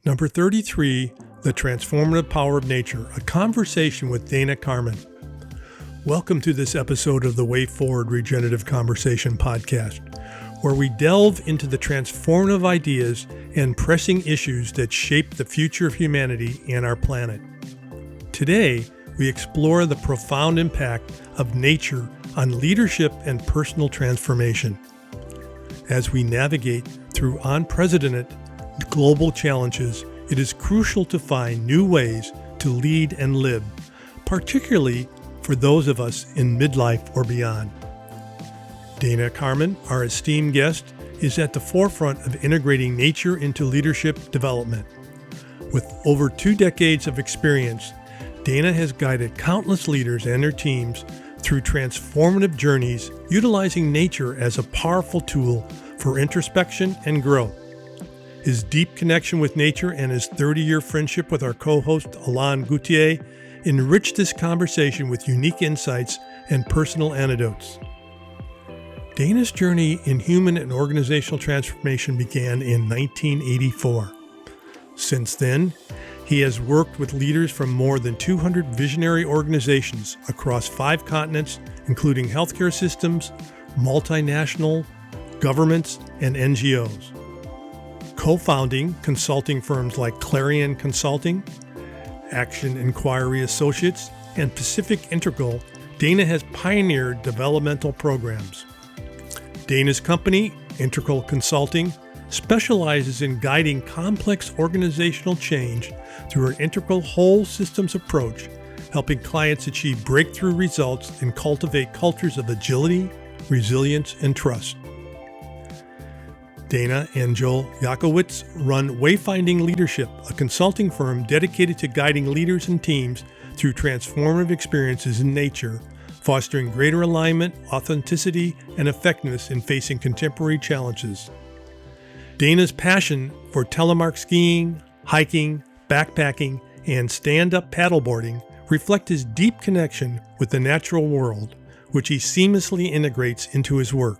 Number 33, The Transformative Power of Nature, a conversation with Dana Carman. Welcome to this episode of the Way Forward Regenerative Conversation podcast, where we delve into the transformative ideas and pressing issues that shape the future of humanity and our planet. Today, we explore the profound impact of nature on leadership and personal transformation. As we navigate through unprecedented global challenges, it is crucial to find new ways to lead and live, particularly for those of us in midlife or beyond. Dana Carman, our esteemed guest, is at the forefront of integrating nature into leadership development. With over 2 decades of experience, Dana has guided countless leaders and their teams through transformative journeys, utilizing nature as a powerful tool for introspection and growth. His deep connection with nature and his 30-year friendship with our co-host Alain Gauthier enriched this conversation with unique insights and personal anecdotes. Dana's journey in human and organizational transformation began in 1984. Since then, he has worked with leaders from more than 200 visionary organizations across 5 continents, including healthcare systems, multinational governments, and NGOs. Co-founding consulting firms like Clarion Consulting, Action Inquiry Associates, and Pacific Integral, Dana has pioneered developmental programs. Dana's company, Integral Consulting, specializes in guiding complex organizational change through an integral whole systems approach, helping clients achieve breakthrough results and cultivate cultures of agility, resilience, and trust. Dana and Joel Yakowitz run Wayfinding Leadership, a consulting firm dedicated to guiding leaders and teams through transformative experiences in nature, fostering greater alignment, authenticity, and effectiveness in facing contemporary challenges. Dana's passion for telemark skiing, hiking, backpacking, and stand-up paddleboarding reflect his deep connection with the natural world, which he seamlessly integrates into his work.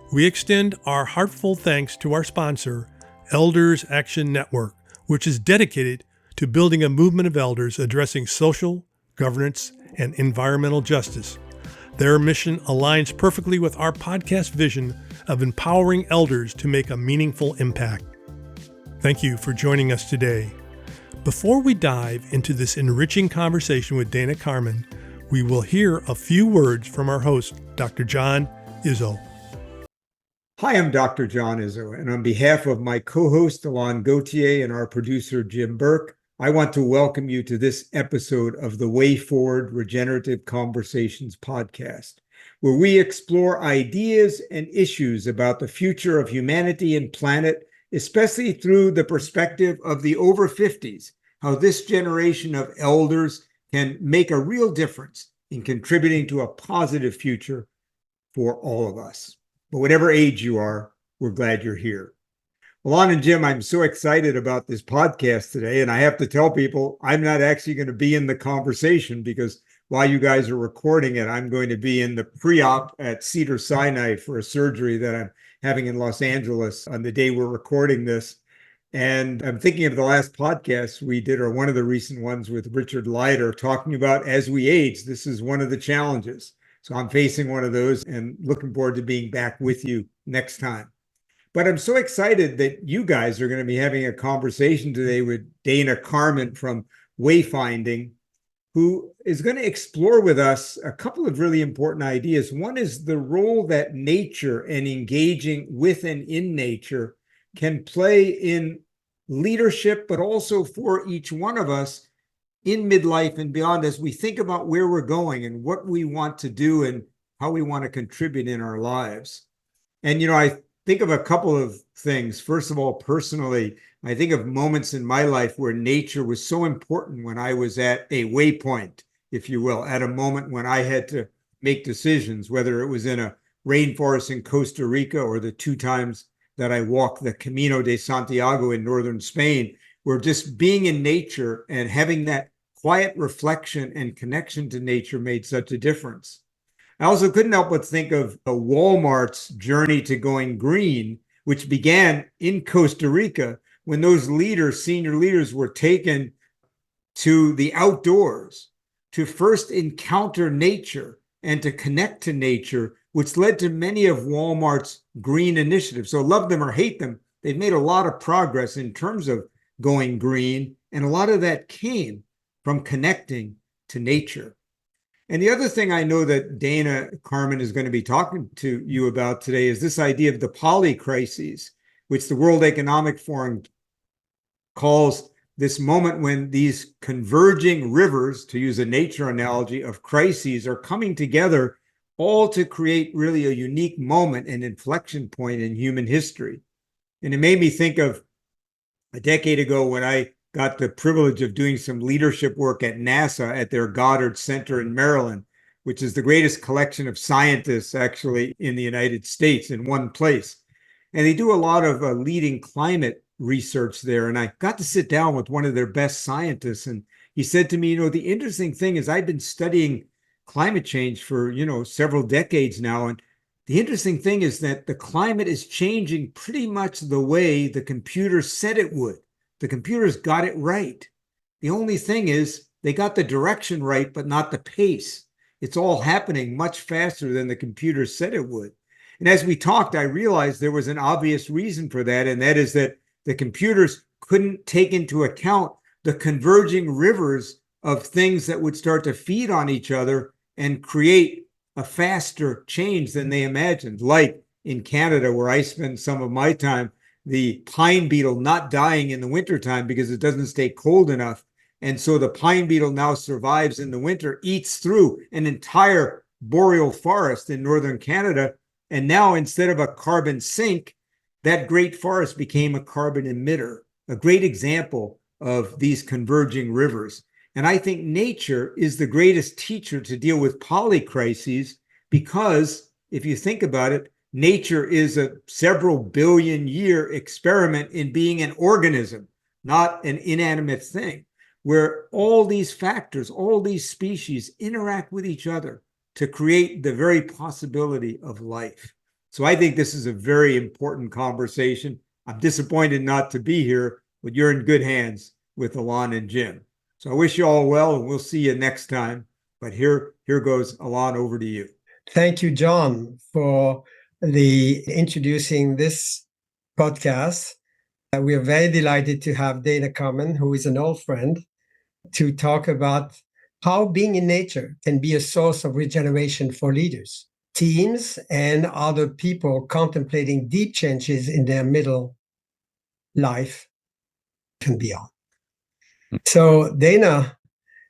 We extend our heartfelt thanks to our sponsor, Elders Action Network, which is dedicated to building a movement of elders addressing social, governance, and environmental justice. Their mission aligns perfectly with our podcast vision of empowering elders to make a meaningful impact. Thank you for joining us today. Before we dive into this enriching conversation with Dana Carman, we will hear a few words from our host, Dr. John Izzo. Hi, I'm Dr. John Izzo, and on behalf of my co-host Alain Gauthier and our producer Jim Burke, I want to welcome you to this episode of the Way Forward Regenerative Conversations podcast, where we explore ideas and issues about the future of humanity and planet, especially through the perspective of the over 50s, how this generation of elders can make a real difference in contributing to a positive future for all of us. But whatever age you are, we're glad you're here. Alain and Jim, I'm so excited about this podcast today, and I have to tell people I'm not actually going to be in the conversation because while you guys are recording it, I'm going to be in the pre-op at Cedars-Sinai for a surgery that I'm having in Los Angeles on the day we're recording this. And I'm thinking of the last podcast we did, or one of the recent ones with Richard Leiter, talking about as we age, this is one of the challenges. So I'm facing one of those and looking forward to being back with you next time. But I'm so excited that you guys are going to be having a conversation today with Dana Carman from Wayfinding, who is going to explore with us a couple of really important ideas. One is the role that nature and engaging with and in nature can play in leadership, but also for each one of us in midlife and beyond as we think about where we're going and what we want to do and how we want to contribute in our lives. And, I think of a couple of things. First of all, personally, I think of moments in my life where nature was so important when I was at a waypoint, if you will, at a moment when I had to make decisions, whether it was in a rainforest in Costa Rica or the 2 times that I walked the Camino de Santiago in northern Spain, where just being in nature and having that quiet reflection and connection to nature made such a difference. I also couldn't help but think of Walmart's journey to going green, which began in Costa Rica, when those leaders, senior leaders, were taken to the outdoors to first encounter nature and to connect to nature, which led to many of Walmart's green initiatives. So love them or hate them, they've made a lot of progress in terms of going green. And a lot of that came from connecting to nature. And the other thing I know that Dana Carman is going to be talking to you about today is this idea of the polycrises, which the World Economic Forum calls this moment when these converging rivers, to use a nature analogy, of crises are coming together, all to create really a unique moment, an inflection point in human history. And it made me think of a decade ago when I got the privilege of doing some leadership work at NASA at their Goddard Center in Maryland, which is the greatest collection of scientists actually in the United States in one place. And they do a lot of leading climate research there. And I got to sit down with one of their best scientists. And he said to me, the interesting thing is I've been studying climate change for, several decades now. And the interesting thing is that the climate is changing pretty much the way the computers said it would. The computers got it right. The only thing is they got the direction right, but not the pace. It's all happening much faster than the computers said it would. And as we talked, I realized there was an obvious reason for that, and that is that the computers couldn't take into account the converging rivers of things that would start to feed on each other and create a faster change than they imagined. Like in Canada, where I spend some of my time, the pine beetle not dying in the wintertime because it doesn't stay cold enough. And so the pine beetle now survives in the winter, eats through an entire boreal forest in northern Canada. And now instead of a carbon sink, that great forest became a carbon emitter, a great example of these converging rivers. And I think nature is the greatest teacher to deal with polycrises because if you think about it, nature is a several billion year experiment in being an organism, not an inanimate thing, where all these factors, all these species interact with each other to create the very possibility of life. So I think this is a very important conversation. I'm disappointed not to be here, but you're in good hands with Alain and Jim. So I wish you all well, and we'll see you next time. But here goes, Alain, over to you. Thank you, John, for the introducing this podcast. We are very delighted to have Dana Carman, who is an old friend, to talk about how being in nature can be a source of regeneration for leaders, teams, and other people contemplating deep changes in their middle life and beyond. So, Dana,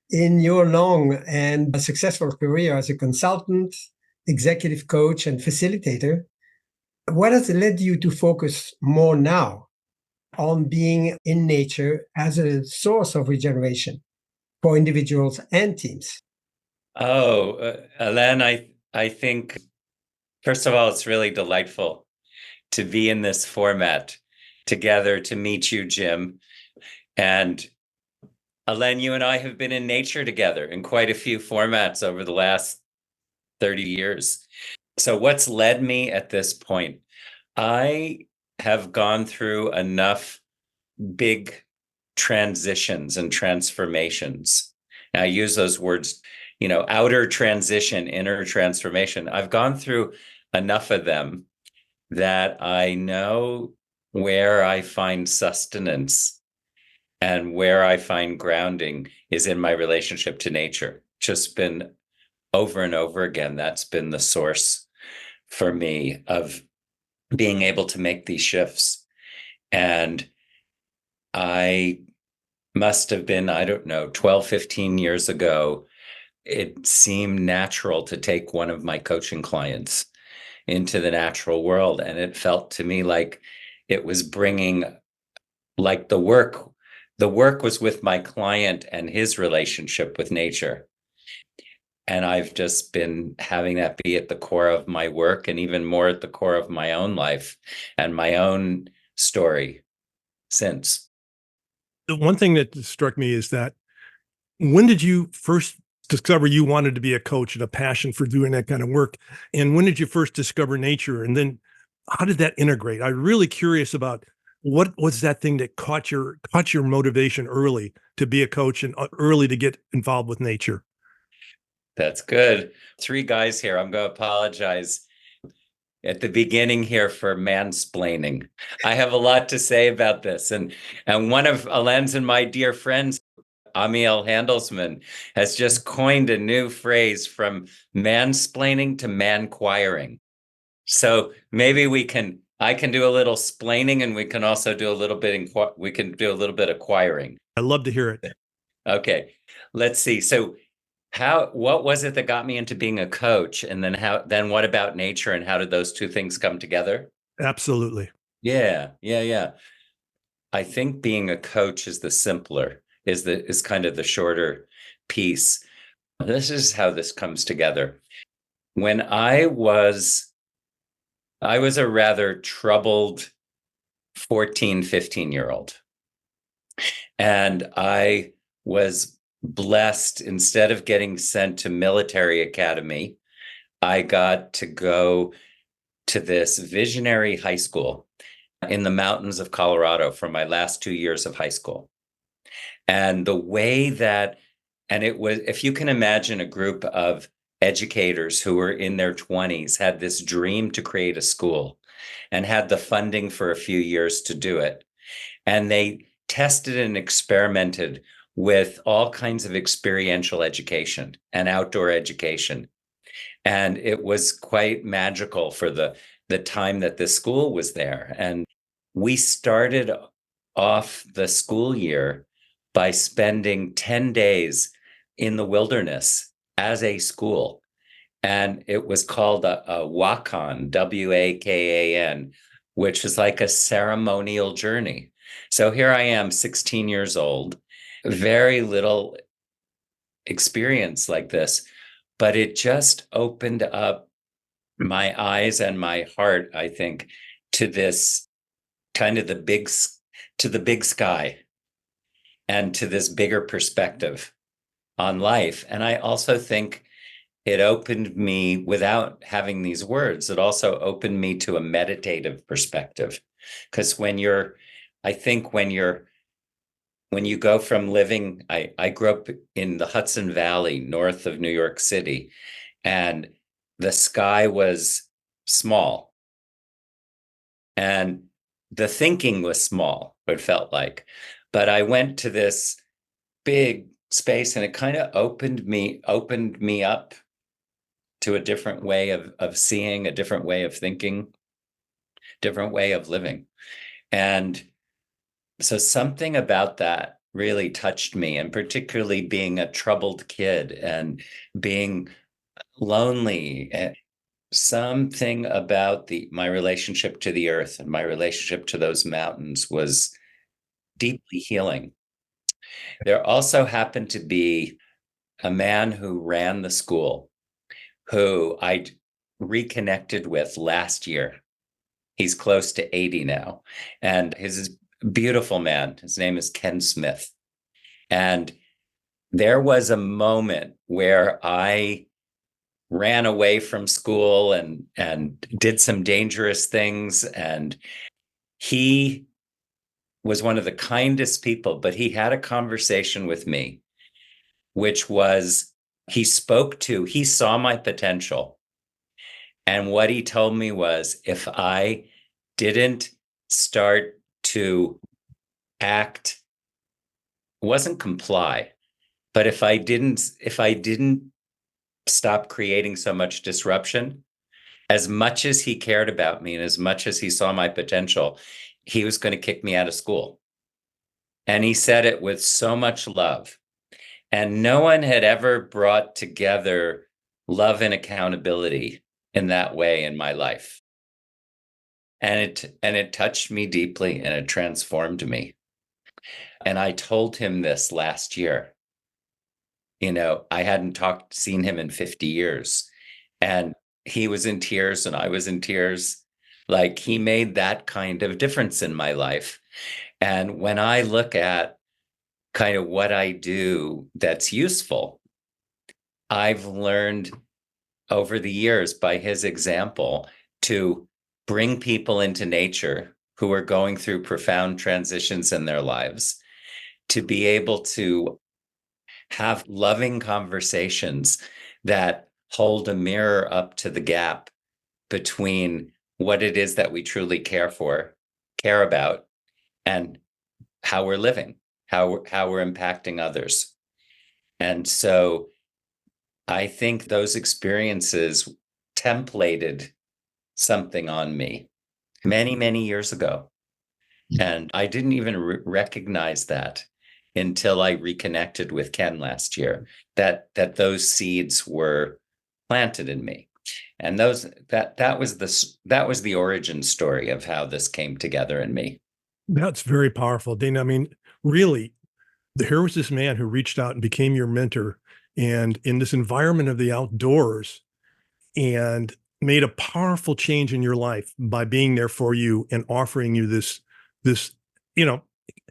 in your long and successful career as a consultant, executive coach, and facilitator, what has led you to focus more now on being in nature as a source of regeneration for individuals and teams? Alain, I think, first of all, it's really delightful to be in this format together, to meet you, Jim. And Alain, you and I have been in nature together in quite a few formats over the last 30 years. So what's led me at this point? I have gone through enough big transitions and transformations. And I use those words, outer transition, inner transformation. I've gone through enough of them that I know where I find sustenance and where I find grounding is in my relationship to nature. Just been over and over again. That's been the source for me of being able to make these shifts. And I must have been, 12, 15 years ago, it seemed natural to take one of my coaching clients into the natural world. And it felt to me like it was bringing, like the work was with my client and his relationship with nature. And I've just been having that be at the core of my work and even more at the core of my own life and my own story since. The one thing that struck me is that when did you first discover you wanted to be a coach and a passion for doing that kind of work? And when did you first discover nature? And then how did that integrate? I'm really curious about What was that thing that caught your motivation early to be a coach and early to get involved with nature? That's good. Three guys here. I'm going to apologize at the beginning here for mansplaining. I have a lot to say about this. And one of Alain's and my dear friends, Amiel Handelsman, has just coined a new phrase from mansplaining to manquiring. So maybe I can do a little splaining, and we can also do a little bit acquiring. I love to hear it. Okay, let's see. So what was it that got me into being a coach? And then what about nature, and how did those two things come together? Absolutely. Yeah. I think being a coach is is kind of the shorter piece. This is how this comes together. When I was a rather troubled 14, 15-year-old. And I was blessed, instead of getting sent to military academy, I got to go to this visionary high school in the mountains of Colorado for my last 2 years of high school. And the way that, and it was, if you can imagine a group of educators who were in their 20s, had this dream to create a school and had the funding for a few years to do it. And they tested and experimented with all kinds of experiential education and outdoor education. And it was quite magical for the time that the school was there. And we started off the school year by spending 10 days in the wilderness as a school. And it was called a Wakan, Wakan, which is like a ceremonial journey. So here I am, 16 years old, very little experience like this, but it just opened up my eyes and my heart, I think, to this kind of the big sky and to this bigger perspective on life. And I also think it opened me, without having these words, it also opened me to a meditative perspective. Because when you go from living, I grew up in the Hudson Valley, north of New York City, and the sky was small. And the thinking was small, it felt like. But I went to this big space, and it kind of opened me up to a different way of seeing, a different way of thinking, different way of living. And so something about that really touched me, and particularly being a troubled kid and being lonely. Something about my relationship to the earth and my relationship to those mountains was deeply healing. There also happened to be a man who ran the school who I reconnected with last year. He's close to 80 now, and he's a beautiful man. His name is Ken Smith. And there was a moment where I ran away from school and did some dangerous things. And he was one of the kindest people, but he had a conversation with me, which was, he saw my potential. And what he told me was, if I didn't start to act, wasn't comply, but if I didn't stop creating so much disruption, as much as he cared about me and as much as he saw my potential, he was going to kick me out of school. And he said it with so much love. And no one had ever brought together love and accountability in that way in my life. And it touched me deeply, and it transformed me. And I told him this last year. I hadn't seen him in 50 years. And he was in tears and I was in tears. Like, he made that kind of difference in my life. And when I look at kind of what I do that's useful, I've learned over the years by his example to bring people into nature who are going through profound transitions in their lives to be able to have loving conversations that hold a mirror up to the gap between what it is that we truly care about, and how we're living, how we're impacting others. And so I think those experiences templated something on me many, many years ago. And I didn't even recognize that until I reconnected with Ken last year, that those seeds were planted in me. And that was the origin story of how this came together in me. That's very powerful, Dana. I mean, really, here was this man who reached out and became your mentor, and in this environment of the outdoors, and made a powerful change in your life by being there for you and offering you this,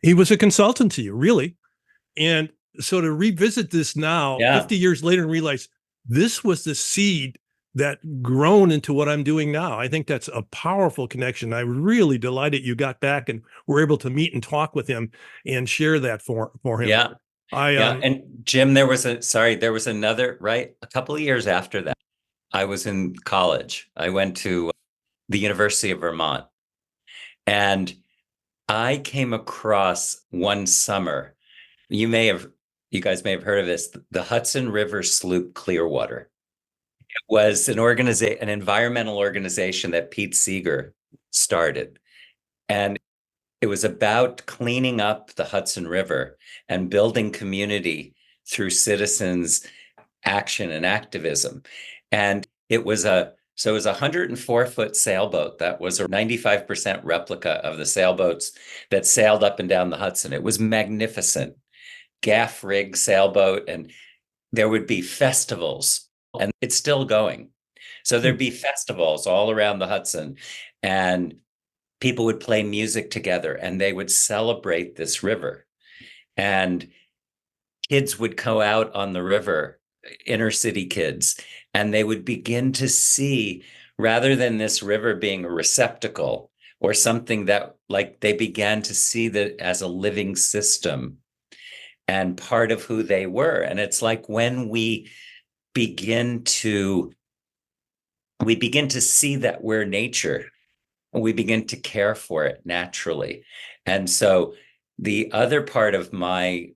he was a consultant to you, really. And so to revisit this now, 50 years later, and realize this was the seed that grown into what I'm doing now. I think that's a powerful connection. I'm really delighted you got back and were able to meet and talk with him and share that for him. Yeah. And Jim, there was another, right? A couple of years after that, I was in college. I went to the University of Vermont, and I came across one summer, you guys may have heard of this, the Hudson River Sloop Clearwater. It was an environmental organization that Pete Seeger started. And it was about cleaning up the Hudson River and building community through citizens' action and activism. And it was a 104-foot sailboat that was a 95% replica of the sailboats that sailed up and down the Hudson. It was magnificent, gaff rig sailboat, and there would be festivals, and it's still going. So there'd be festivals all around the Hudson, and people would play music together, and they would celebrate this river. And kids would go out on the river, inner city kids, and they would begin to see, rather than this river being a receptacle or something that, like, they began to see that as a living system and part of who they were. And it's like when we begin to see that we're nature, we begin to care for it naturally. And so the other part of I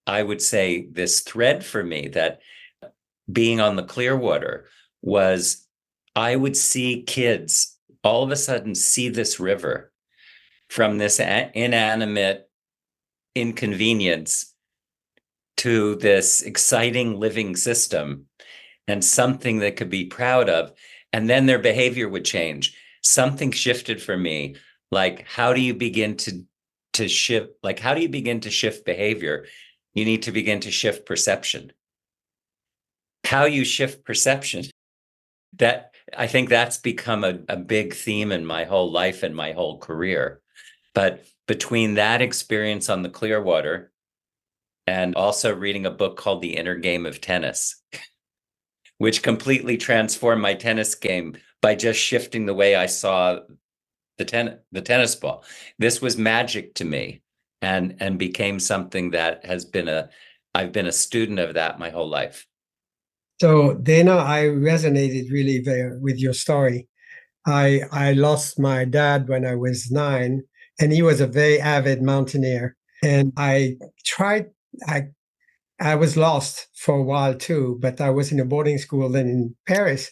would say this thread for me, that being on the Clearwater, was I would see kids all of a sudden see this river from this inanimate inconvenience to this exciting living system and something that could be proud of. And then their behavior would change. Something shifted for me. Like, how do you begin to shift? Like, how do you begin to shift behavior? You need to begin to shift perception. How you shift perception, that I think that's become a big theme in my whole life and my whole career. But between that experience on the Clearwater and also reading a book called The Inner Game of Tennis, which completely transformed my tennis game by just shifting the way I saw the tennis ball. This was magic to me, and became something that I've been a student of that my whole life. So Dana, I resonated really with your story. I lost my dad when I was 9, and he was a very avid mountaineer. And I was lost for a while too, but I was in a boarding school then in Paris.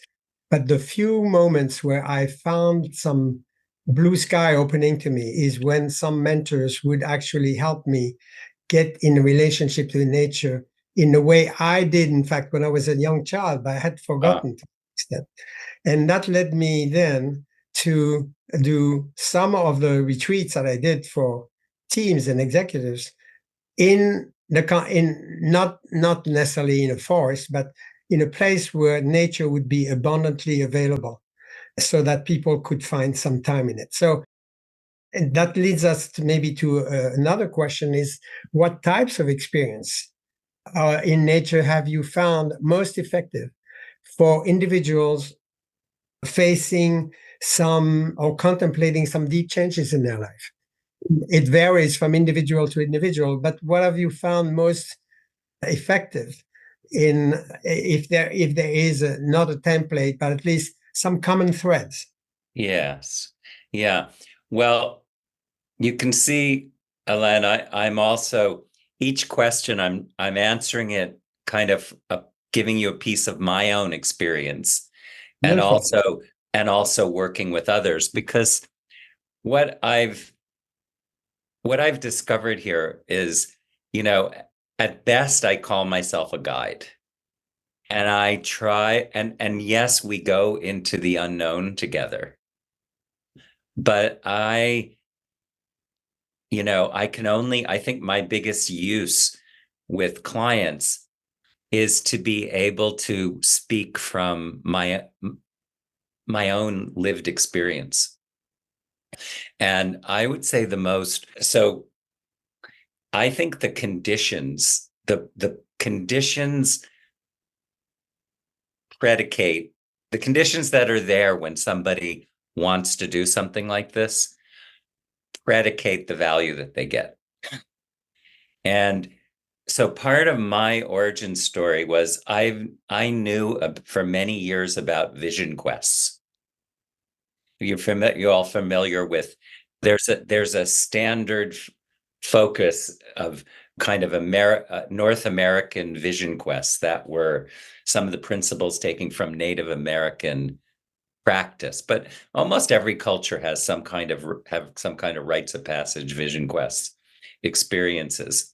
But the few moments where I found some blue sky opening to me is when some mentors would actually help me get in a relationship with nature in the way I did, in fact, when I was a young child, but I had forgotten to that. And that led me then to do some of the retreats that I did for teams and executives in not necessarily in a forest, but in a place where nature would be abundantly available, so that people could find some time in it. So, and that leads us to another question: is what types of experience in nature have you found most effective for individuals facing some or contemplating some deep changes in their life. It varies from individual to individual, but what have you found most effective in, if there is not a template, but at least some common threads? Yes. Yeah. Well, you can see, Alain, I'm also, each question I'm answering it kind of giving you a piece of my own experience, and Beautiful. also working with others, because what I've discovered here is, at best I call myself a guide, and I try, and yes, we go into the unknown together, but I think my biggest use with clients is to be able to speak from my own lived experience. And I would say I think the conditions predicate the conditions that are there when somebody wants to do something like this, predicate the value that they get. And so part of my origin story was I knew for many years about vision quests. You're all familiar with, there's a standard focus of kind of North American vision quests that were some of the principles taken from Native American practice, but almost every culture has some kind of rites of passage vision quests experiences.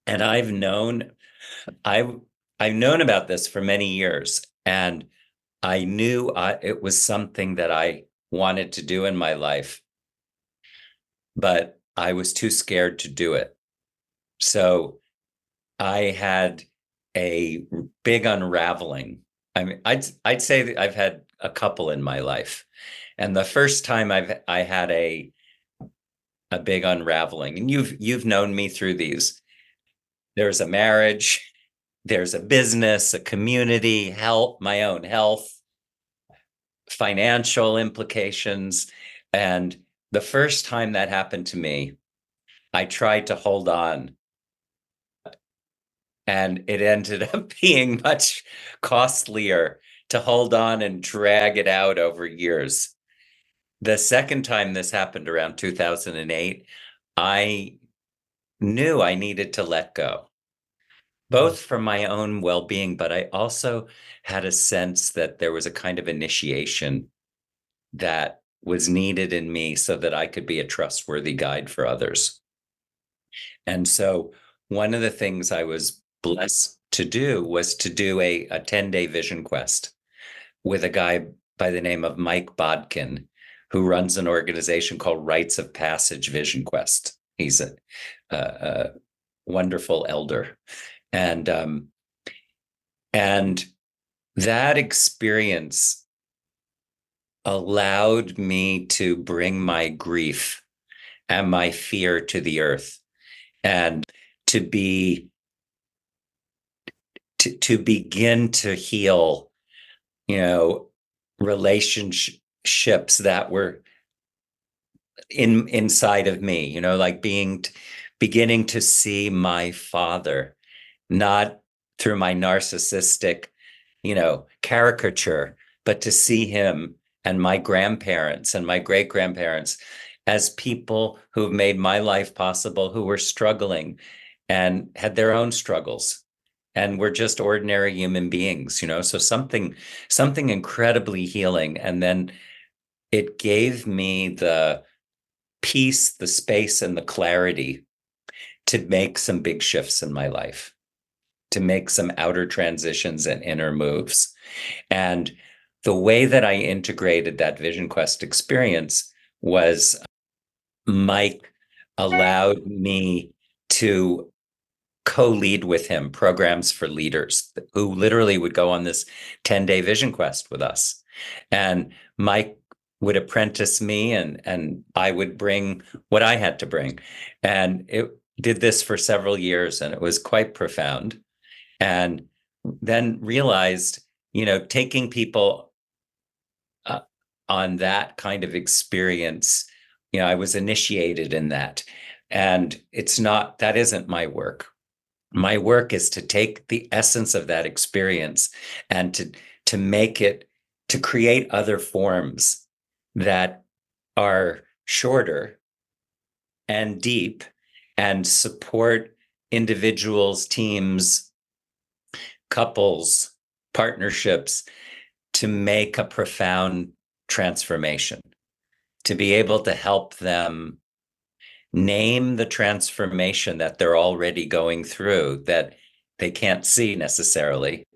And I've known about this for many years, and I knew it was something that I wanted to do in my life, but I was too scared to do it. So I had a big unraveling. I mean, I'd say that I've had a couple in my life, and the first time I had a big unraveling, and you've known me through these. There's a marriage, there's a business, a community, my own health, financial implications. And the first time that happened to me, I tried to hold on, and it ended up being much costlier to hold on and drag it out over years. The second time this happened, around 2008, I knew I needed to let go, both for my own well-being, but I also had a sense that there was a kind of initiation that was needed in me so that I could be a trustworthy guide for others. And so one of the things I was blessed to do was to do a 10-day vision quest with a guy by the name of Mike Bodkin, who runs an organization called Rites of Passage Vision Quest. He's a wonderful elder. And that experience allowed me to bring my grief and my fear to the earth, and to begin to heal, relationships that were inside of me, like beginning to see my father, not through my narcissistic, caricature, but to see him and my grandparents and my great-grandparents as people who've made my life possible, who were struggling and had their own struggles, and we're just ordinary human beings, so something incredibly healing. And then it gave me the peace, the space, and the clarity to make some big shifts in my life, to make some outer transitions and inner moves. And the way that I integrated that Vision Quest experience was Mike allowed me to co-lead with him programs for leaders who literally would go on this 10-day Vision Quest with us. And Mike would apprentice me, and I would bring what I had to bring. And it did this for several years, and it was quite profound. And then realized, taking people on that kind of experience. I was initiated in that. And that isn't my work. My work is to take the essence of that experience and to make it, to create other forms that are shorter and deep and support individuals, teams, couples, partnerships to make a profound transformation, to be able to help them name the transformation that they're already going through that they can't see necessarily,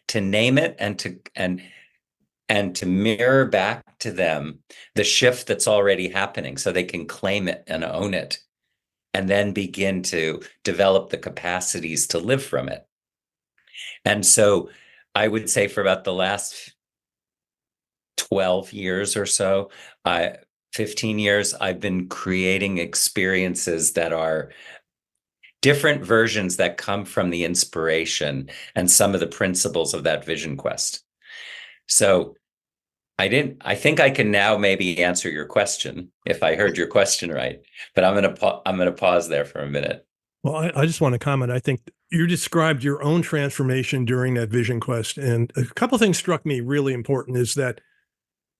to name it and to mirror back to them the shift that's already happening so they can claim it and own it, and then begin to develop the capacities to live from it. And so I would say for about the last 12 years or so, 15 years, I've been creating experiences that are different versions that come from the inspiration and some of the principles of that vision quest. So I think I can now maybe answer your question if I heard your question right, but I'm going to pause there for a minute. Well, I just want to comment. I think you described your own transformation during that vision quest. And a couple of things struck me really important is that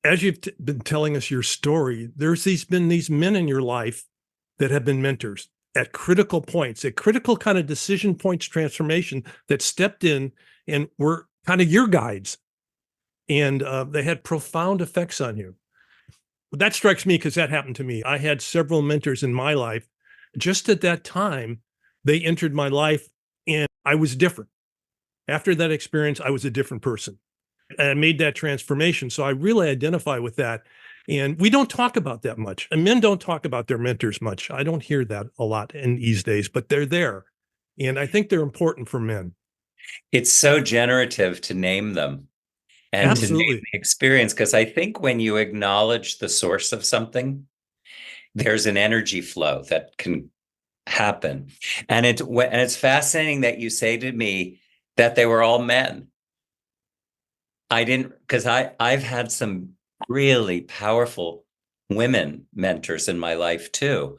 as you've been telling us your story, there's been these men in your life that have been mentors at critical points, at critical kind of decision points, transformation, that stepped in and were kind of your guides. And they had profound effects on you. That strikes me because that happened to me. I had several mentors in my life. Just at that time, they entered my life and I was different. After that experience, I was a different person. And I made that transformation. So I really identify with that. And we don't talk about that much. And men don't talk about their mentors much. I don't hear that a lot in these days, but they're there. And I think they're important for men. It's so generative to name them and Absolutely. to name the experience, because I think when you acknowledge the source of something, there's an energy flow that can happen. And it's fascinating that you say to me that they were all men. I didn't, because I've had some really powerful women mentors in my life too,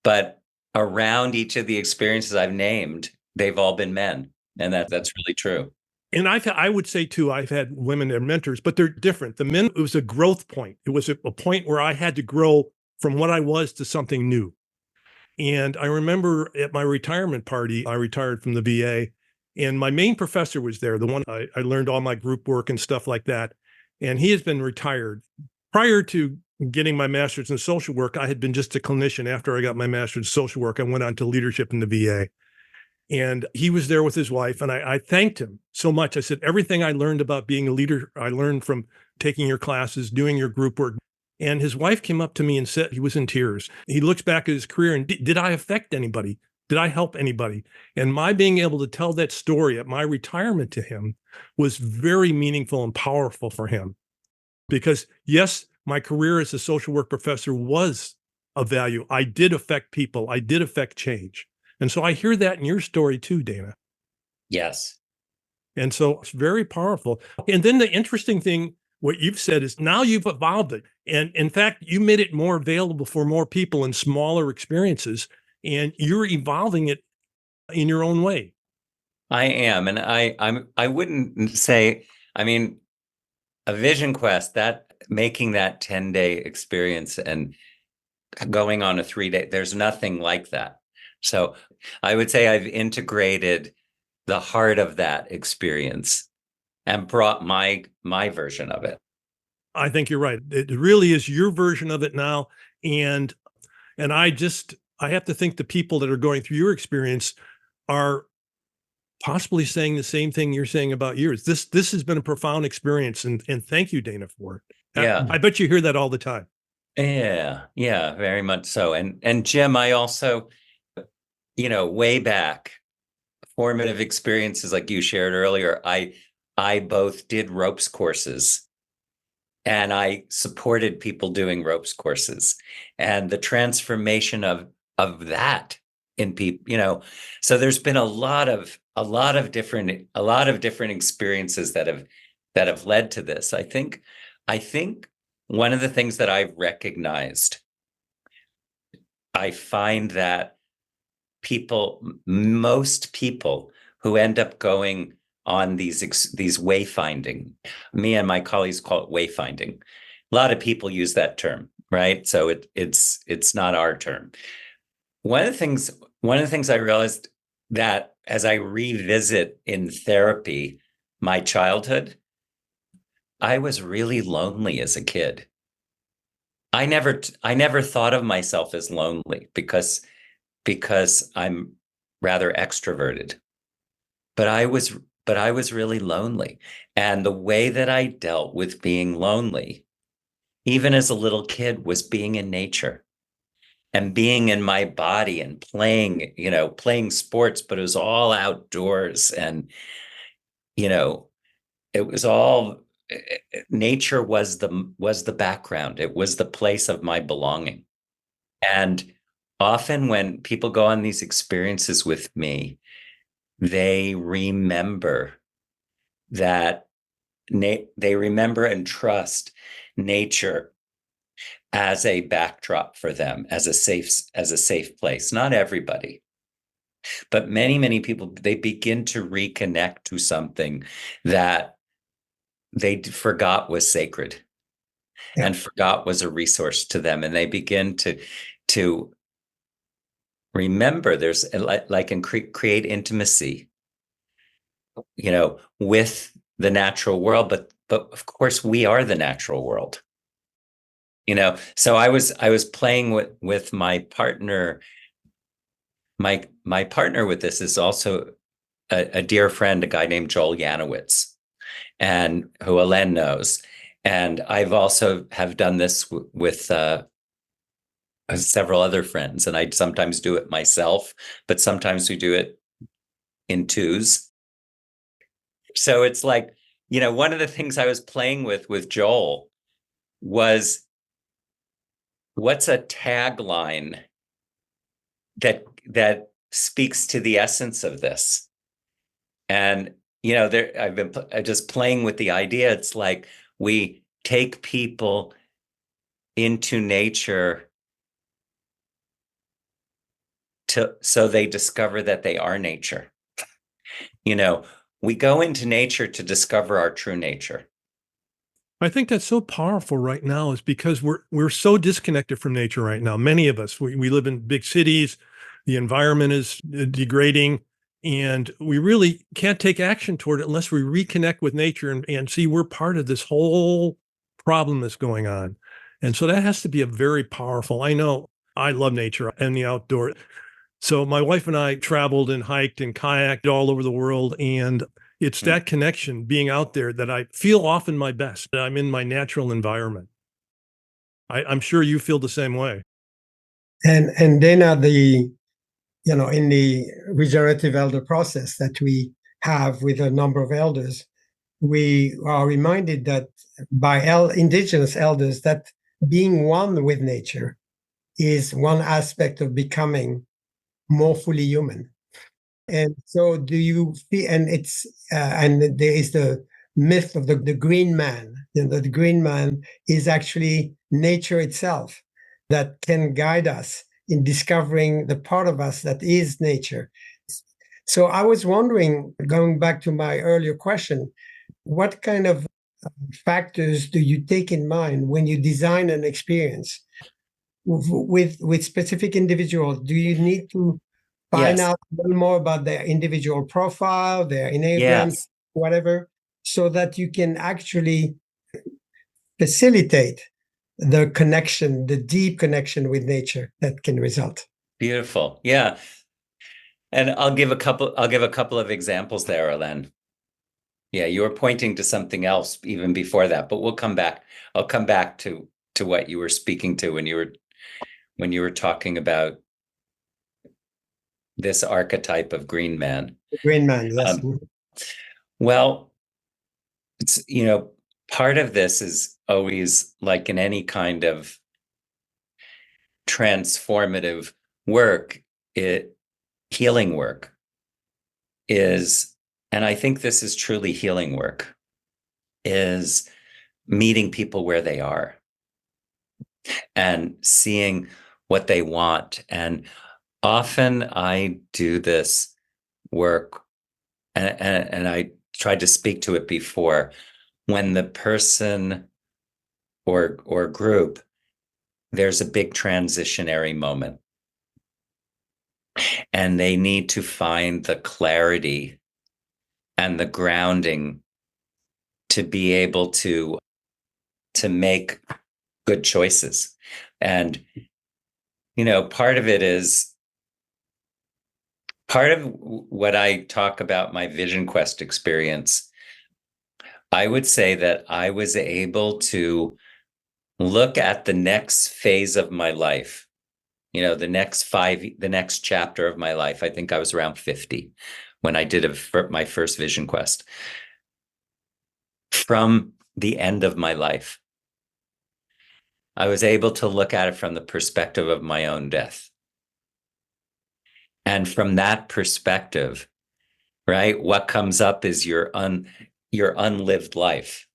but around each of the experiences I've named, they've all been men, and that's really true. And I would say too, I've had women as mentors, but they're different. The men, it was a growth point. It was a point where I had to grow from what I was to something new. And I remember at my retirement party, I retired from the VA, and my main professor was there, the one I learned all my group work and stuff like that. And he has been retired. Prior to getting my master's in social work, I had been just a clinician. After I got my master's in social work, I went on to leadership in the VA. And he was there with his wife, and I thanked him so much. I said, everything I learned about being a leader, I learned from taking your classes, doing your group work. And his wife came up to me and said, he was in tears. He looks back at his career and did I affect anybody? Did I help anybody? And my being able to tell that story at my retirement to him was very meaningful and powerful for him. Because yes, my career as a social work professor was of value. I did affect people. I did affect change. And so I hear that in your story too, Dana. Yes. And so it's very powerful. And then the interesting thing, what you've said is now you've evolved it. And in fact, you made it more available for more people in smaller experiences, and you're evolving it in your own way. I am. And I wouldn't say, I mean, a vision quest, that making that 10-day experience and going on a 3-day, there's nothing like that. So I would say I've integrated the heart of that experience and brought my version of it. I think you're right. It really is your version of it now. And I have to think the people that are going through your experience are possibly saying the same thing you're saying about yours. This has been a profound experience. And thank you, Dana, for it. Yeah. I bet you hear that all the time. Yeah, very much so. And Jim, I also, way back, formative experiences like you shared earlier, I both did ropes courses and I supported people doing ropes courses, and the transformation of that in people, so there's been a lot of different experiences that have led to this. I think one of the things that I've recognized, I find that most people who end up going on these wayfinding, me and my colleagues call it wayfinding. A lot of people use that term, right? So it's not our term. One of the things I realized that as I revisit in therapy my childhood, I was really lonely as a kid. I never thought of myself as lonely because I'm rather extroverted. But I was really lonely. And the way that I dealt with being lonely, even as a little kid, was being in nature and being in my body and playing sports, but it was all outdoors. And, it was all nature was the background. It was the place of my belonging. And often when people go on these experiences with me, they remember that they remember and trust nature as a backdrop for them, as a safe place. Not everybody, but many people, they begin to reconnect to something that they forgot was sacred and forgot was a resource to them, and they begin to remember there's and create intimacy, with the natural world, but of course we are the natural world. So I was playing with my partner. My partner with this is also a dear friend, a guy named Joel Yanowitz, and who Alain knows. And I've also have done this with several other friends, and I sometimes do it myself, but sometimes we do it in twos. So it's like, one of the things I was playing with Joel was, what's a tagline that speaks to the essence of this? And, I've been just playing with the idea. It's like we take people into nature so they discover that they are nature. We go into nature to discover our true nature. I think that's so powerful right now, is because we're so disconnected from nature right now. Many of us, we live in big cities, the environment is degrading, and we really can't take action toward it unless we reconnect with nature and see we're part of this whole problem that's going on. And so that has to be a very powerful. I know I love nature and the outdoor. So my wife and I traveled and hiked and kayaked all over the world, and it's that connection, being out there, that I feel often my best. I'm in my natural environment. I'm sure you feel the same way. And then in the regenerative elder process that we have with a number of elders, we are reminded that by indigenous elders that being one with nature is one aspect of becoming more fully human. And so do you feel, and it's and there is the myth of the green man. The green man is actually nature itself that can guide us in discovering the part of us that is nature. So I was wondering, going back to my earlier question, what kind of factors do you take in mind when you design an experience with specific individuals? Do you need to find out a little more about their individual profile, their enneagram, whatever, so that you can actually facilitate the connection, the deep connection with nature that can result? Beautiful. Yeah. And I'll give a couple of examples there, Alain. Yeah, you were pointing to something else even before that, but we'll come back. I'll come back to what you were speaking to when you were talking about this archetype of green man. The green man, yes. Well, it's, part of this is always, like in any kind of transformative work, healing work is, and I think this is truly healing work, is meeting people where they are. and seeing what they want. And often I do this work, and I tried to speak to it before, when the person or group, there's a big transitionary moment, and they need to find the clarity and the grounding to be able to make good choices. And part of what I talk about my Vision Quest experience, I would say that I was able to look at the next phase of my life, the next chapter of my life. I think I was around 50 when I did my first Vision Quest, from the end of my life. I was able to look at it from the perspective of my own death. And from that perspective, right, what comes up is your unlived life,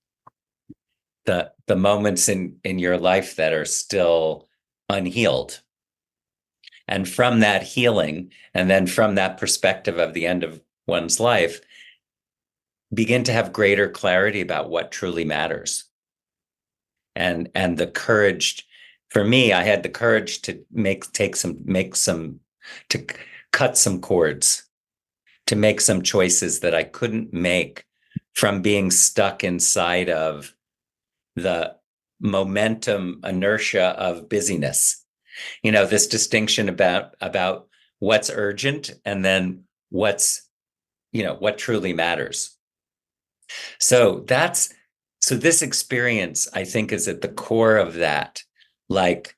the moments in your life that are still unhealed. And from that healing, and then from that perspective of the end of one's life, begin to have greater clarity about what truly matters. And the courage, for me, I had the courage to to cut some cords, to make some choices that I couldn't make from being stuck inside of the momentum, inertia of busyness. This distinction about what's urgent and then what truly matters. So this experience, I think, is at the core of that. Like,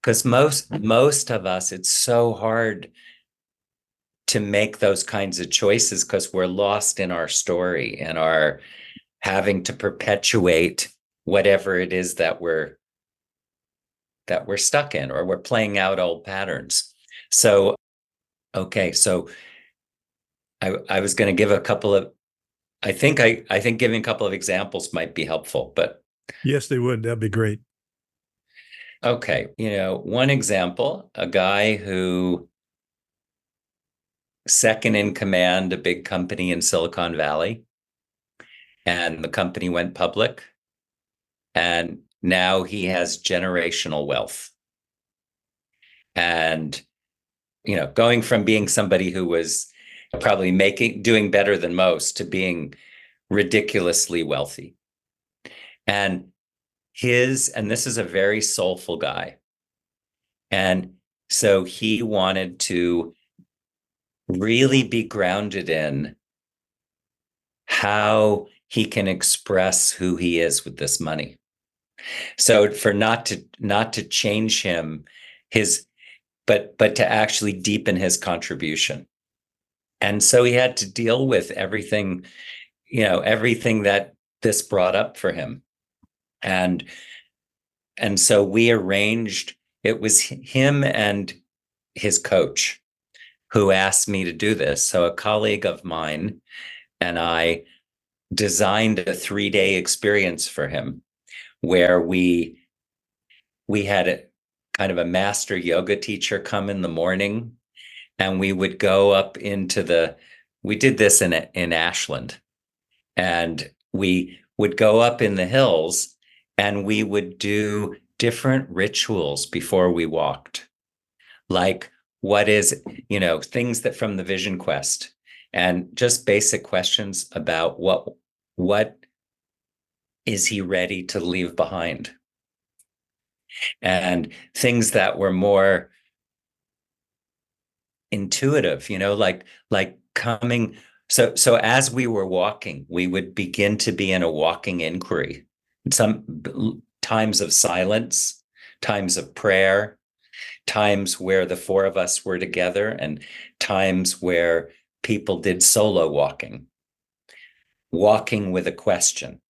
because most of us, it's so hard to make those kinds of choices because we're lost in our story and are having to perpetuate whatever it is that we're stuck in, or we're playing out old patterns. So, okay, so I was going to give a couple of, I think giving a couple of examples might be helpful, but. Yes, they would. That'd be great. Okay. One example, a guy who second in command, a big company in Silicon Valley, and the company went public, and now he has generational wealth. And, going from being somebody who was probably doing better than most to being ridiculously wealthy. And this is a very soulful guy. And so he wanted to really be grounded in how he can express who he is with this money. So for not to change him, but to actually deepen his contribution. And so he had to deal with everything that this brought up for him. And so we arranged, it was him and his coach who asked me to do this. So a colleague of mine and I designed a 3-day experience for him where we had a kind of a master yoga teacher come in the morning, and we would go up we did this in Ashland, and we would go up in the hills and we would do different rituals before we walked. Like, what is, things that from the Vision Quest, and just basic questions about what is he ready to leave behind? And things that were more intuitive, like coming. So as we were walking, we would begin to be in a walking inquiry. Some times of silence, times of prayer, times where the four of us were together, and times where people did solo walking with a question,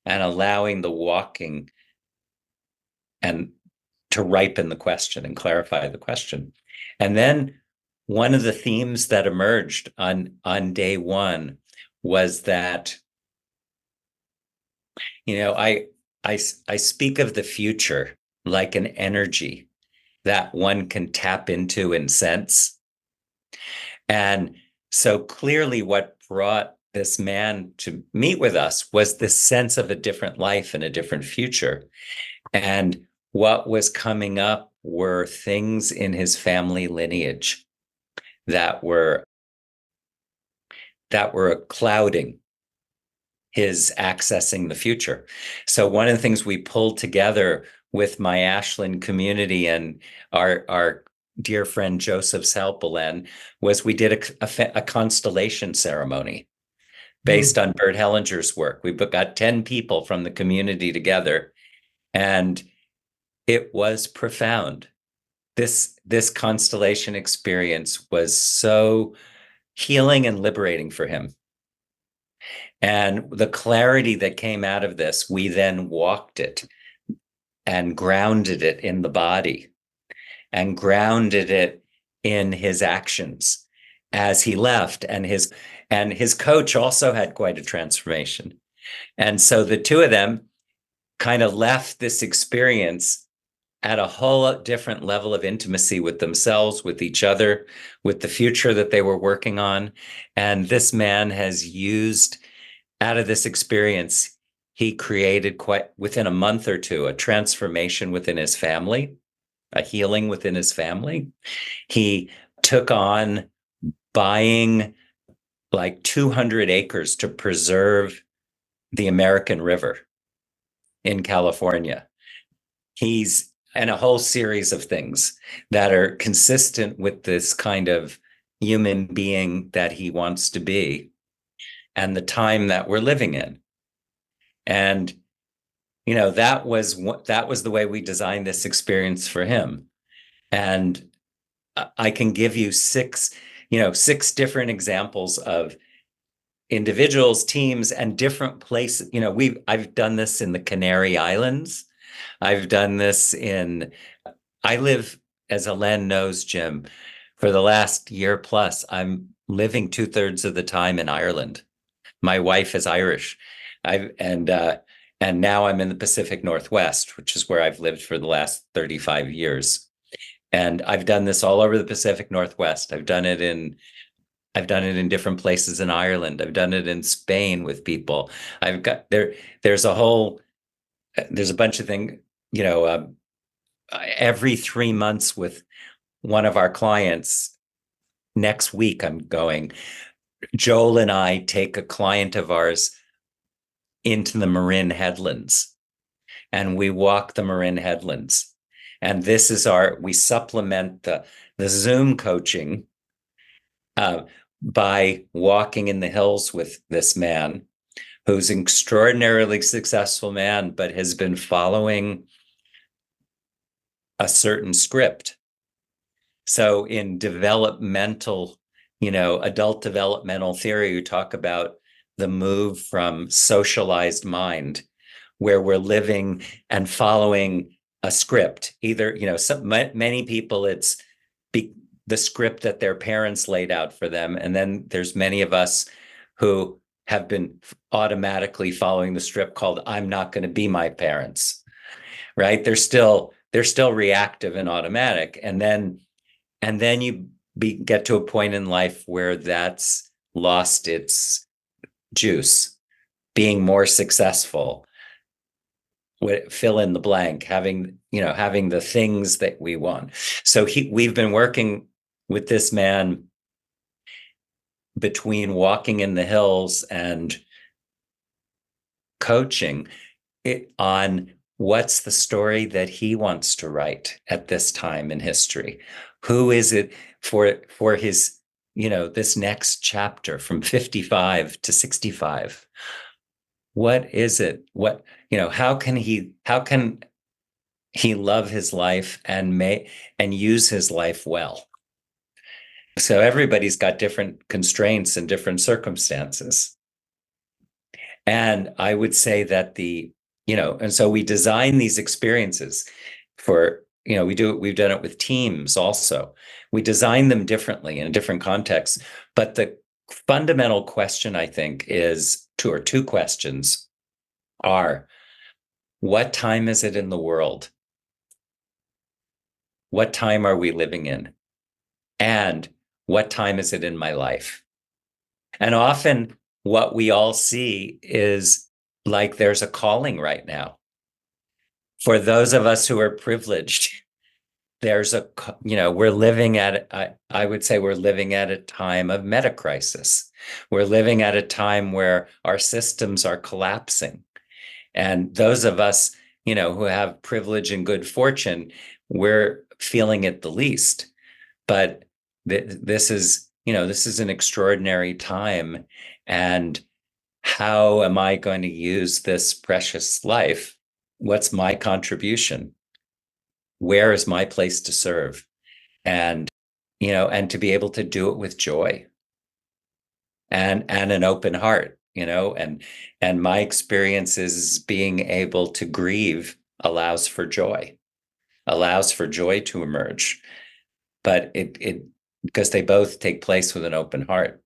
and allowing the walking and to ripen the question and clarify the question. And then one of the themes that emerged on day one was that, I speak of the future like an energy that one can tap into and sense. And so clearly what brought this man to meet with us was this sense of a different life and a different future. And what was coming up were things in his family lineage that were clouding his accessing the future. So one of the things we pulled together with my Ashland community and our dear friend Joseph's help, Alain, was we did a constellation ceremony based on Bert Hellinger's work. We got 10 people from the community together, and it was profound. This constellation experience was so healing and liberating for him. And the clarity that came out of this, we then walked it and grounded it in the body and grounded it in his actions as he left. And his coach also had quite a transformation. And so the two of them kind of left this experience at a whole different level of intimacy with themselves, with each other, with the future that they were working on. And this man has used, out of this experience, he created quite within a month or two, a transformation within his family, a healing within his family. He took on buying like 200 acres to preserve the American River in California. And a whole series of things that are consistent with this kind of human being that he wants to be and the time that we're living in. And, that was the way we designed this experience for him. And I can give you six different examples of individuals, teams, and different places. I've done this in the Canary Islands. I've done this I live, as Alain knows, Jim, for the last year plus, I'm living 2/3 of the time in Ireland. My wife is Irish. And now I'm in the Pacific Northwest, which is where I've lived for the last 35 years. And I've done this all over the Pacific Northwest. I've done it in different places in Ireland. I've done it in Spain with people. There's a bunch of things, every 3 months with one of our clients. Next week, I'm going. Joel and I take a client of ours into the Marin Headlands, and we walk the Marin Headlands. And this is we supplement the Zoom coaching by walking in the hills with this man who's an extraordinarily successful man, but has been following a certain script. So in developmental, adult developmental theory, you talk about the move from socialized mind, where we're living and following a script. Either, many people, it's the script that their parents laid out for them. And then there's many of us who have been automatically following the script called, I'm not going to be my parents, right? They're still reactive and automatic. And then you get to a point in life where that's lost its juice, being more successful, fill in the blank, having the things that we want. So we've been working with this man between walking in the hills and coaching it on what's the story that he wants to write at this time in history. Who is it for his, this next chapter from 55 to 65? What is it? How can he love his life and use his life well? So everybody's got different constraints and different circumstances. And I would say that and so we design these experiences for, we've done it with teams also. We design them differently in a different context. But the fundamental question, I think, is two questions are, what time is it in the world? what time are we living in? And what time is it in my life? And often what we all see is like there's a calling right now. For those of us who are privileged, there's we're living at, I would say we're living at a time of meta crisis. We're living at a time where our systems are collapsing. And those of us, who have privilege and good fortune, we're feeling it the least. But this is an extraordinary time. And how am I going to use this precious life? What's my contribution? Where is my place to serve? And, and to be able to do it with joy and an open heart, and my experience is being able to grieve allows for joy to emerge. But it because they both take place with an open heart.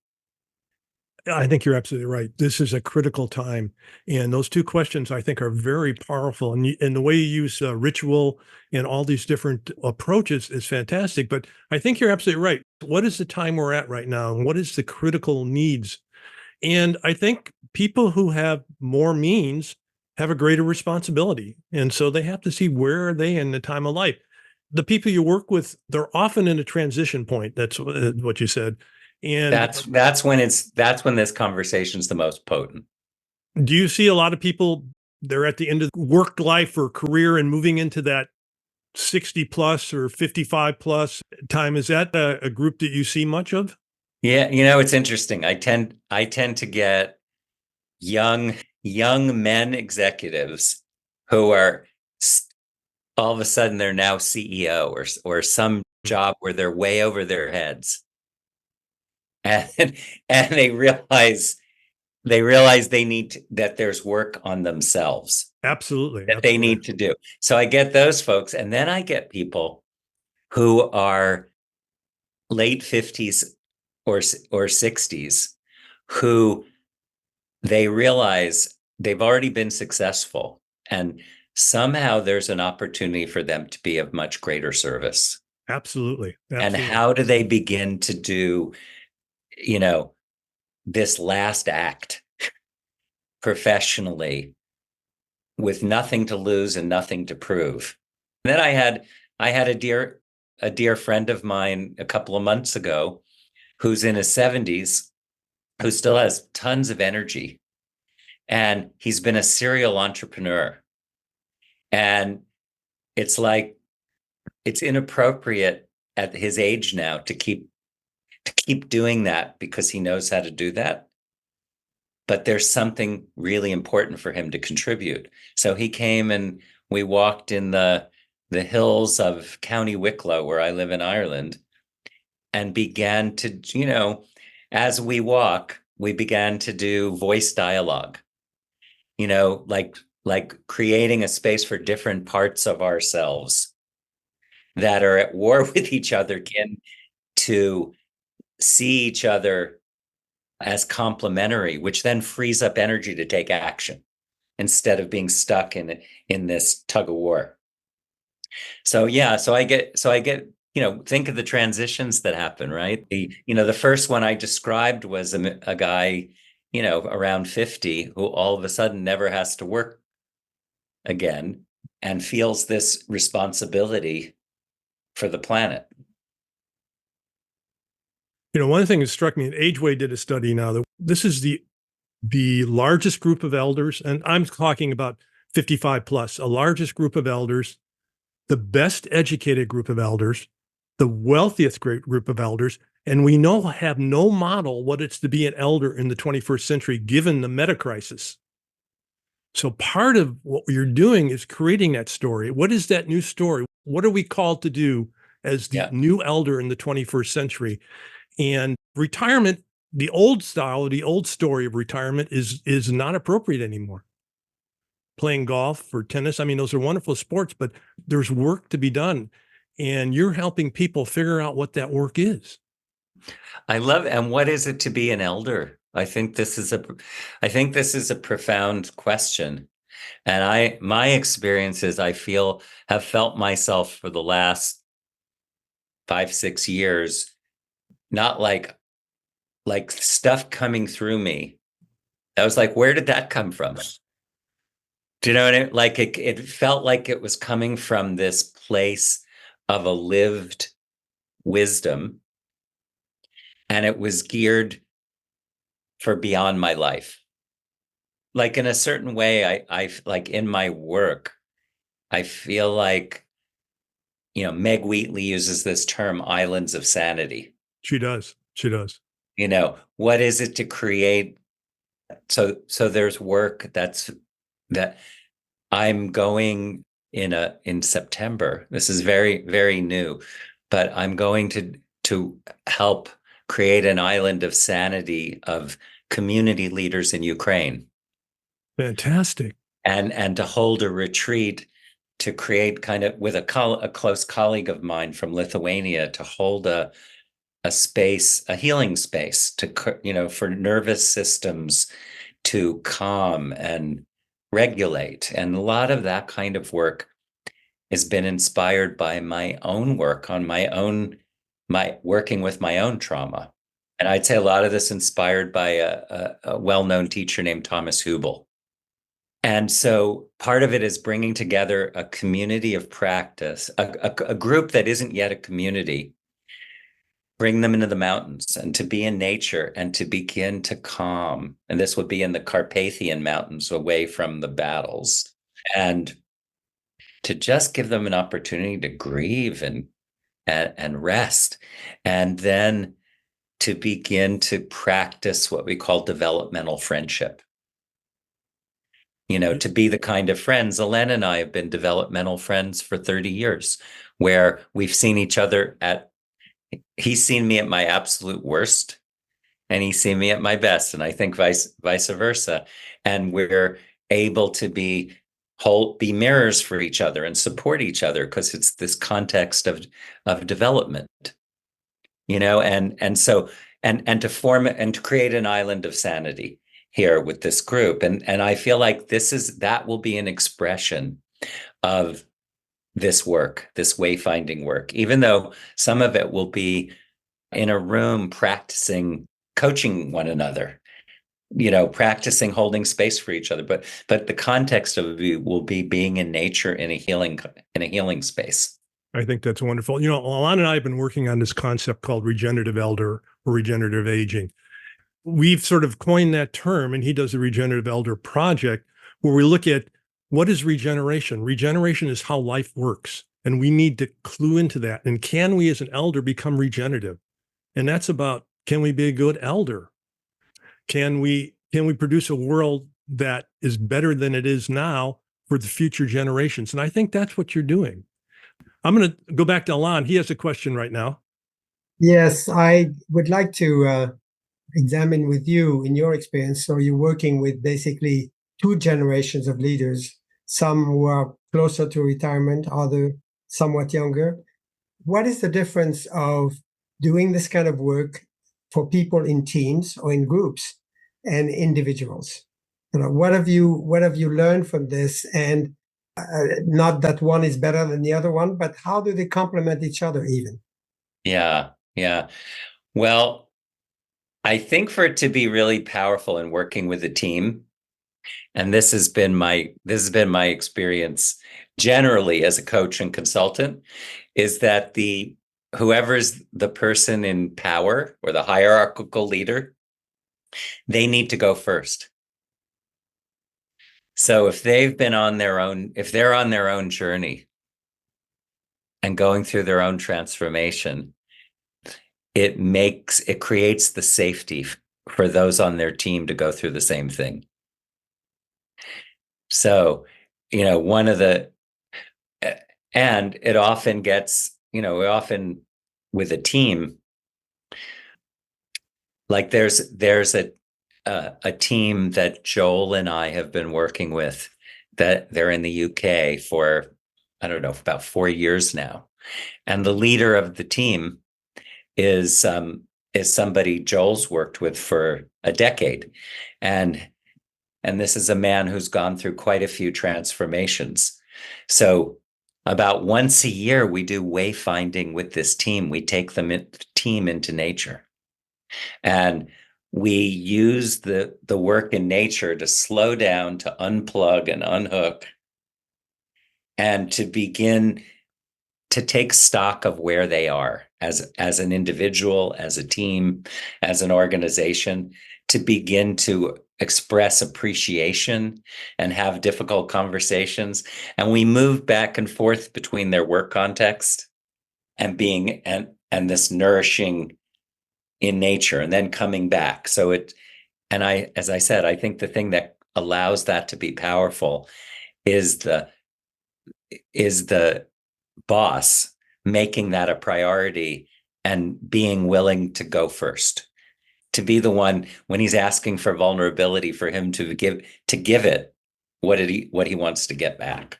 I think you're absolutely right. This is a critical time. And those two questions, I think, are very powerful. And the way you use ritual and all these different approaches is fantastic. But I think you're absolutely right. What is the time we're at right now? And what is the critical needs? And I think people who have more means have a greater responsibility. And so they have to see where are they in the time of life. The people you work with, they're often in a transition point. That's what you said. And that's when this conversation's the most potent. Do you see a lot of people, they're at the end of work life or career and moving into that 60 plus or 55 plus time? Is that a group that you see much of? Yeah, it's interesting. I tend to get young men executives who are all of a sudden they're now CEO or some job where they're way over their heads. And they realize that there's work on themselves. Absolutely. That they need to do. So I get those folks. And then I get people who are late 50s or 60s who they realize they've already been successful. And somehow there's an opportunity for them to be of much greater service. Absolutely. And how do they begin to do this last act professionally with nothing to lose and nothing to prove? And then I had a dear friend of mine a couple of months ago who's in his 70s, who still has tons of energy. And he's been a serial entrepreneur. And it's like, it's inappropriate at his age now to keep doing that because he knows how to do that. But there's something really important for him to contribute. So he came and we walked in the hills of County Wicklow, where I live in Ireland, and began to, as we walk, we began to do voice dialogue, like creating a space for different parts of ourselves that are at war with each other to see each other as complementary, which then frees up energy to take action instead of being stuck in this tug of war. So I get think of the transitions that happen, right? The first one I described was a guy, around 50 who all of a sudden never has to work again and feels this responsibility for the planet. One of the things that struck me, and Ageway did a study now, that this is the largest group of elders, and I'm talking about 55 plus, a largest group of elders, the best educated group of elders, the wealthiest great group of elders, and we have no model what it's to be an elder in the 21st century, given the meta crisis. So part of what you're doing is creating that story. What is that new story? What are we called to do as the new elder in the 21st century? And retirement, the old style, the old story of retirement is not appropriate anymore. Playing golf or tennis, I mean, those are wonderful sports, but there's work to be done. And you're helping people figure out what that work is. I love it. And what is it to be an elder? I think this is a profound question. And my experiences, I feel, have felt myself for the last 5-6 years, not like stuff coming through me. I was like, where did that come from? Do you know what I mean? Like it felt like it was coming from this place of a lived wisdom, and it was geared for beyond my life. Like in a certain way, I like in my work, I feel like, Meg Wheatley uses this term, islands of sanity. She does. She does. What is it to create? So there's work that I'm going in September. This is very, very new, but I'm going to help create an island of sanity of community leaders in Ukraine. Fantastic. And to hold a retreat, to create kind of with a close colleague of mine from Lithuania, to hold a space, a healing space for nervous systems to calm and regulate. And a lot of that kind of work has been inspired by my own work on my working with my own trauma. And I'd say a lot of this inspired by a well-known teacher named Thomas Hübl. And so part of it is bringing together a community of practice, a group that isn't yet a community, bring them into the mountains and to be in nature and to begin to calm. And this would be in the Carpathian Mountains, away from the battles, and to just give them an opportunity to grieve and rest. And then to begin to practice what we call developmental friendship. To be the kind of friends. Alain and I have been developmental friends for 30 years, where we've seen each other he's seen me at my absolute worst, and he's seen me at my best, and I think vice versa. And we're able to be mirrors for each other and support each other, because it's this context of development, and so to form and to create an island of sanity here with this group. And I feel like that will be an expression of this work, this wayfinding work, even though some of it will be in a room practicing coaching one another, practicing holding space for each other. But the context of it will be being in nature in a healing space. I think that's wonderful. Alain and I have been working on this concept called regenerative elder or regenerative aging. We've sort of coined that term, and he does the Regenerative Elder Project, where we look at what is regeneration. Regeneration is how life works, and we need to clue into that. And can we, as an elder, become regenerative? And that's about, can we be a good elder? Can we produce a world that is better than it is now for the future generations? And I think that's what you're doing. I'm going to go back to Alain. He has a question right now. Yes, I would like to examine with you, in your experience. So you're working with basically two generations of leaders, some who are closer to retirement, other somewhat younger. What is the difference of doing this kind of work for people in teams or in groups and individuals? What have you learned from this? And not that one is better than the other one, but how do they complement each other even? Yeah. Well, I think for it to be really powerful in working with a team, and this has been my experience generally as a coach and consultant, is that whoever's the person in power or the hierarchical leader, they need to go first. So if they're on their own journey and going through their own transformation, it creates the safety for those on their team to go through the same thing. So, and it often gets, often with a team, like there's a team that Joel and I have been working with, that they're in the UK for, I don't know, about 4 years now. And the leader of the team is somebody Joel's worked with for a decade. And this is a man who's gone through quite a few transformations. So About once a year, we do wayfinding with this team. We take the team into nature. And we use the work in nature to slow down, to unplug and unhook, and to begin to take stock of where they are as an individual, as a team, as an organization, to begin to express appreciation and have difficult conversations. And we move back and forth between their work context and being and this nourishing in nature, and then coming back. So as I said, I think the thing that allows that to be powerful is the boss making that a priority and being willing to go first, to be the one when he's asking for vulnerability, for him to give it what he wants to get back.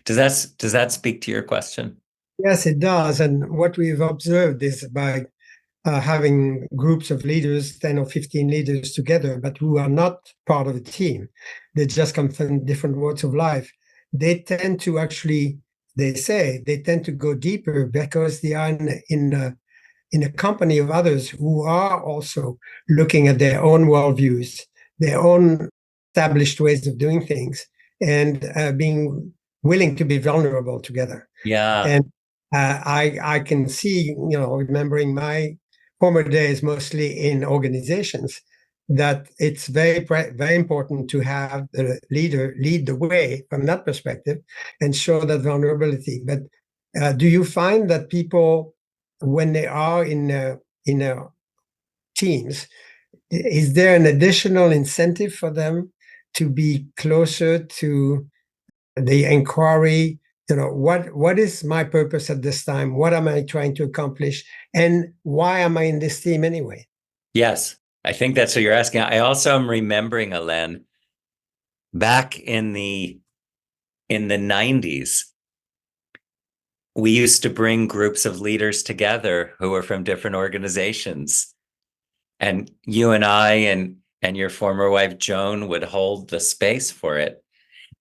Does that speak to your question? Yes, it does. And what we've observed is by having groups of leaders, 10 or 15 leaders together, but who are not part of a team, they just come from different walks of life. They tend to actually, they tend to go deeper because they are in a company of others who are also looking at their own worldviews, their own established ways of doing things, and being willing to be vulnerable together. Yeah. And I can see, remembering my former days, mostly in organizations, that it's very, very important to have the leader lead the way from that perspective and show that vulnerability. But do you find that people, when they are in teams, is there an additional incentive for them to be closer to the inquiry? What is my purpose at this time? What am I trying to accomplish? And why am I in this team anyway? Yes, I think that's what you're asking. I also am remembering, Alain, back in the 90s, we used to bring groups of leaders together who were from different organizations. And you and I and your former wife, Joan, would hold the space for it.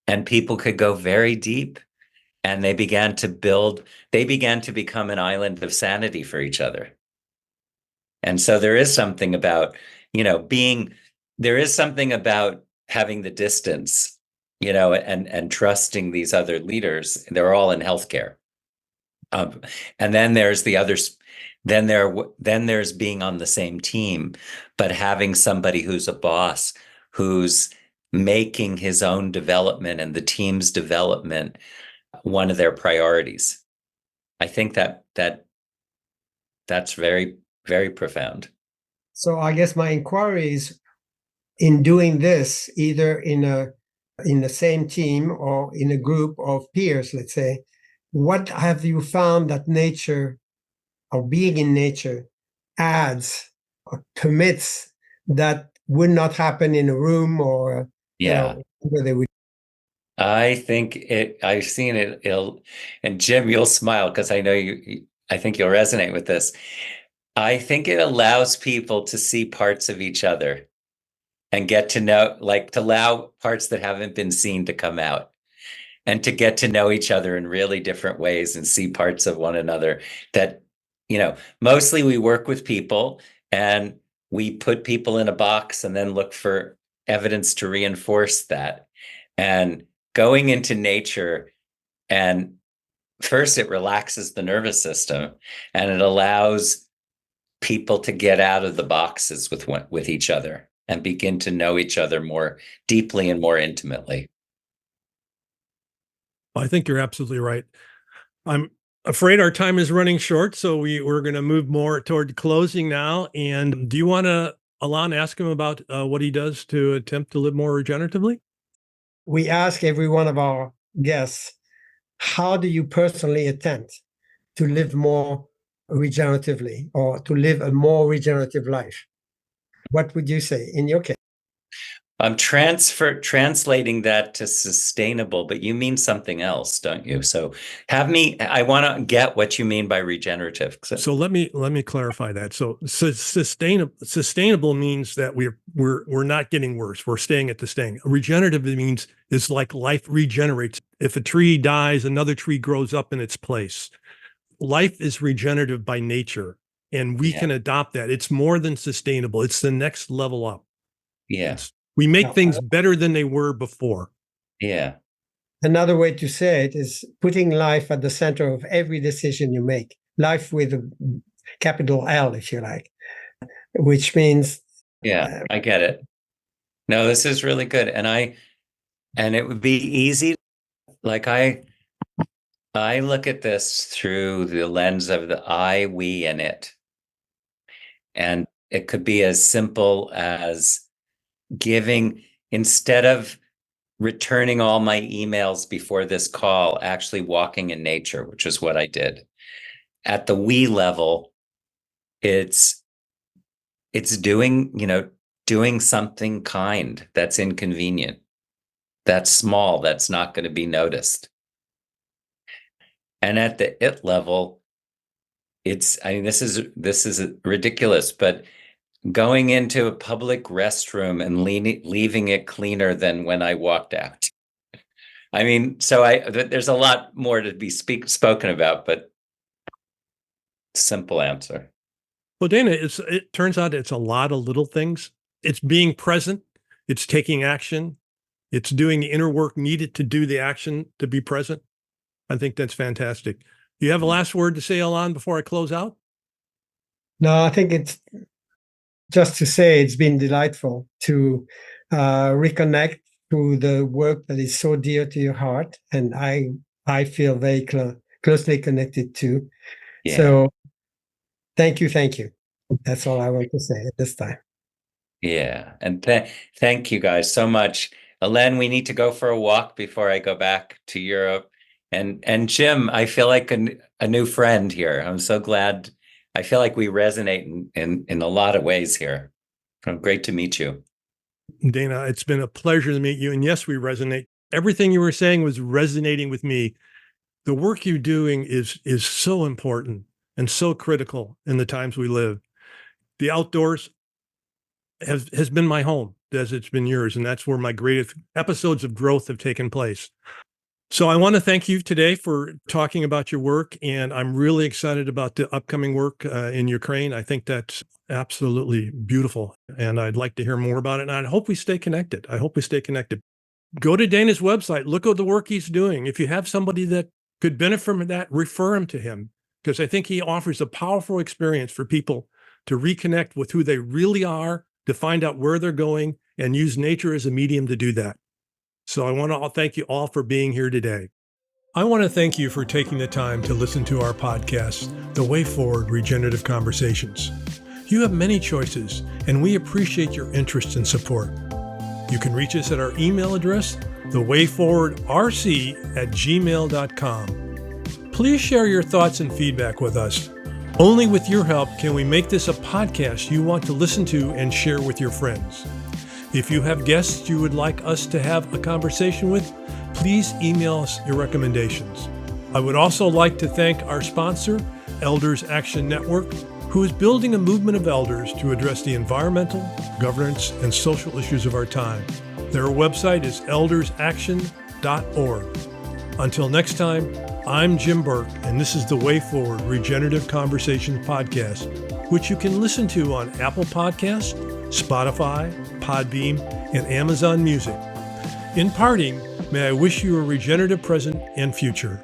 And people could go very deep. And they began to become an island of sanity for each other. And so there is something about, there is something about having the distance, and trusting these other leaders. They're all in healthcare. And then there's the others. Then there's being on the same team, but having somebody who's a boss, who's making his own development and the team's development one of their priorities. I think that's very, very profound. So I guess my inquiry is, in doing this, either in the same team or in a group of peers, let's say, what have you found that nature or being in nature adds or permits that would not happen in a room or where they would? I think I've seen it. And Jim, you'll smile because I know I think you'll resonate with this. I think it allows people to see parts of each other and get to know, to allow parts that haven't been seen to come out, and to get to know each other in really different ways and see parts of one another that, mostly we work with people and we put people in a box and then look for evidence to reinforce that. And going into nature, and first it relaxes the nervous system and it allows people to get out of the boxes with each other and begin to know each other more deeply and more intimately. I think you're absolutely right. I'm afraid our time is running short, so we're going to move more toward closing now. And do you want to, Alain, ask him about what he does to attempt to live more regeneratively? We ask every one of our guests, how do you personally attempt to live more regeneratively or to live a more regenerative life? What would you say in your case? I'm translating that to sustainable, but you mean something else, don't you? So I want to get what you mean by regenerative. So let me clarify that. So sustainable means that we're not getting worse. We're staying at the staying. Regenerative means it's like life regenerates. If a tree dies, another tree grows up in its place. Life is regenerative by nature, and we can adopt that. It's more than sustainable. It's the next level up. Yes. We make things better than they were before. Yeah. Another way to say it is putting life at the center of every decision you make. Life with a capital L, if you like, which means. Yeah, I get it. No, this is really good. And it would be easy. Like I look at this through the lens of the I, we, and it. And it could be as simple as giving, instead of returning all my emails before this call, actually walking in nature, which is what I did. At the we level, it's doing something kind that's inconvenient, that's small, that's not going to be noticed. And at the it level, this is ridiculous, but going into a public restroom and leaving it cleaner than when I walked out. I mean, so there's a lot more to be spoken about, but simple answer. Well, Dana, it turns out it's a lot of little things. It's being present. It's taking action. It's doing the inner work needed to do the action to be present. I think that's fantastic. Do you have a last word to say, Alain, before I close out? No, I think it's just to say it's been delightful to reconnect to the work that is so dear to your heart, and I feel very closely connected to. Yeah. So thank you. That's all I want to say at this time. Yeah, and thank you guys so much. Alain, we need to go for a walk before I go back to Europe. And Jim, I feel like a new friend here. I'm so glad. I feel like we resonate in a lot of ways here. Great to meet you. Dana, it's been a pleasure to meet you. And yes, we resonate. Everything you were saying was resonating with me. The work you're doing is so important and so critical in the times we live. The outdoors has been my home, as it's been yours. And that's where my greatest episodes of growth have taken place. So I want to thank you today for talking about your work, and I'm really excited about the upcoming work in Ukraine. I think that's absolutely beautiful, and I'd like to hear more about it, and I hope we stay connected. Go to Dana's website, look at the work he's doing. If you have somebody that could benefit from that, refer him to him, because I think he offers a powerful experience for people to reconnect with who they really are, to find out where they're going, and use nature as a medium to do that. So I want to thank you all for being here today. I want to thank you for taking the time to listen to our podcast, The Way Forward Regenerative Conversations. You have many choices, and we appreciate your interest and support. You can reach us at our email address, thewayforwardrc@gmail.com. Please share your thoughts and feedback with us. Only with your help can we make this a podcast you want to listen to and share with your friends. If you have guests you would like us to have a conversation with, please email us your recommendations. I would also like to thank our sponsor, Elders Action Network, who is building a movement of elders to address the environmental, governance, and social issues of our time. Their website is eldersaction.org. Until next time, I'm Jim Burke, and this is the Way Forward Regenerative Conversations podcast, which you can listen to on Apple Podcasts, Spotify, Podbeam, and Amazon Music. In parting, may I wish you a regenerative present and future.